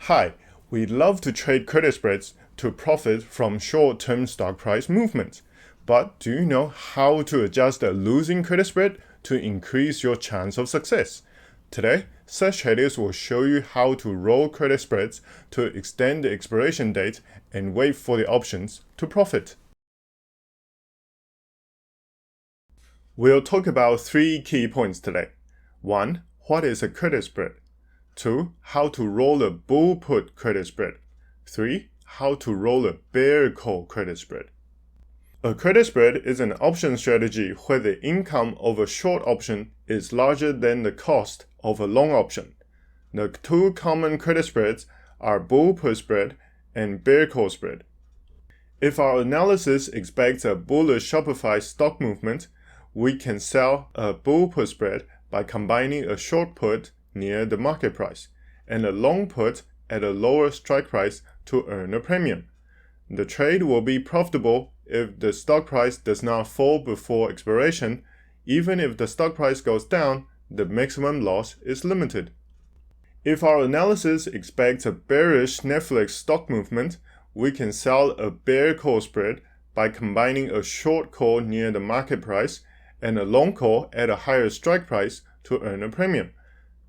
Hi, we love to trade credit spreads to profit from short-term stock price movements. But do you know how to adjust a losing credit spread to increase your chance of success? Today, SlashTraders will show you how to roll credit spreads to extend the expiration date and wait for the options to profit. We'll talk about 3 key points today. 1. What is a credit spread? 2. How to roll a bull put credit spread. 3. How to roll a bear call credit spread. A credit spread is an option strategy where the income of a short option is larger than the cost of a long option. The 2 common credit spreads are bull put spread and bear call spread. If our analysis expects a bullish Shopify stock movement, we can sell a bull put spread by combining a short put near the market price and a long put at a lower strike price to earn a premium. The trade will be profitable if the stock price does not fall before expiration. Even if the stock price goes down, the maximum loss is limited. If our analysis expects a bearish Netflix stock movement, we can sell a bear call spread by combining a short call near the market price and a long call at a higher strike price to earn a premium.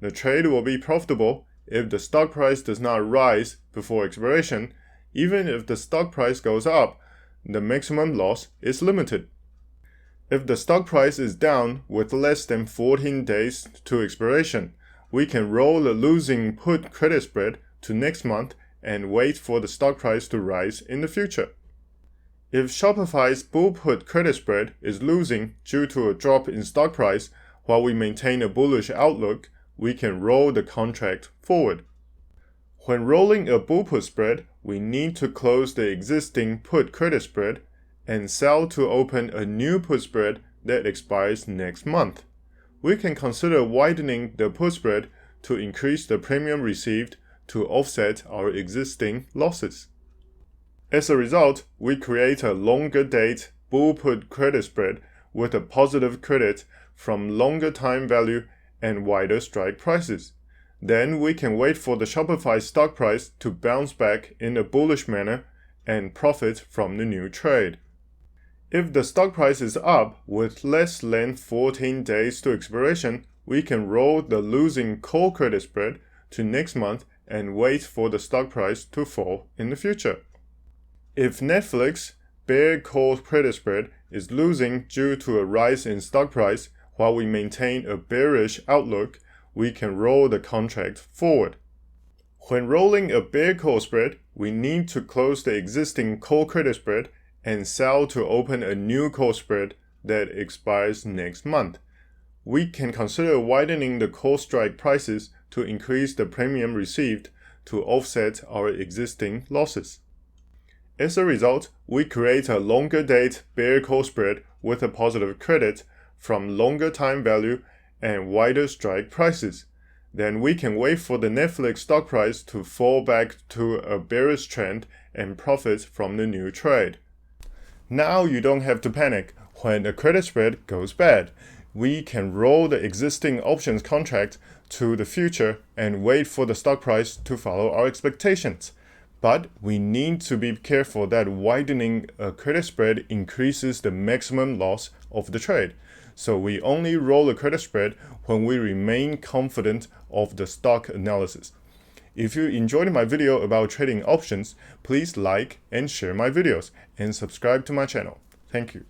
The trade will be profitable if the stock price does not rise before expiration. Even if the stock price goes up, the maximum loss is limited. If the stock price is down with less than 14 days to expiration, we can roll the losing put credit spread to next month and wait for the stock price to rise in the future. If Shopify's bull put credit spread is losing due to a drop in stock price while we maintain a bullish outlook, we can roll the contract forward. When rolling a bull put spread, we need to close the existing put credit spread and sell to open a new put spread that expires next month. We can consider widening the put spread to increase the premium received to offset our existing losses. As a result, we create a longer date bull put credit spread with a positive credit from longer time value and wider strike prices. Then we can wait for the Shopify stock price to bounce back in a bullish manner and profit from the new trade. If the stock price is up with less than 14 days to expiration, we can roll the losing call credit spread to next month and wait for the stock price to fall in the future. If Netflix bear call credit spread is losing due to a rise in stock price while we maintain a bearish outlook, we can roll the contract forward. When rolling a bear call spread, we need to close the existing call credit spread and sell to open a new call spread that expires next month. We can consider widening the call strike prices to increase the premium received to offset our existing losses. As a result, we create a longer date bear call spread with a positive credit from longer time value and wider strike prices. Then we can wait for the Netflix stock price to fall back to a bearish trend and profit from the new trade. Now you don't have to panic when a credit spread goes bad. We can roll the existing options contract to the future and wait for the stock price to follow our expectations. But we need to be careful that widening a credit spread increases the maximum loss of the trade. So we only roll a credit spread when we remain confident of the stock analysis. If you enjoyed my video about trading options, please like and share my videos and subscribe to my channel. Thank you.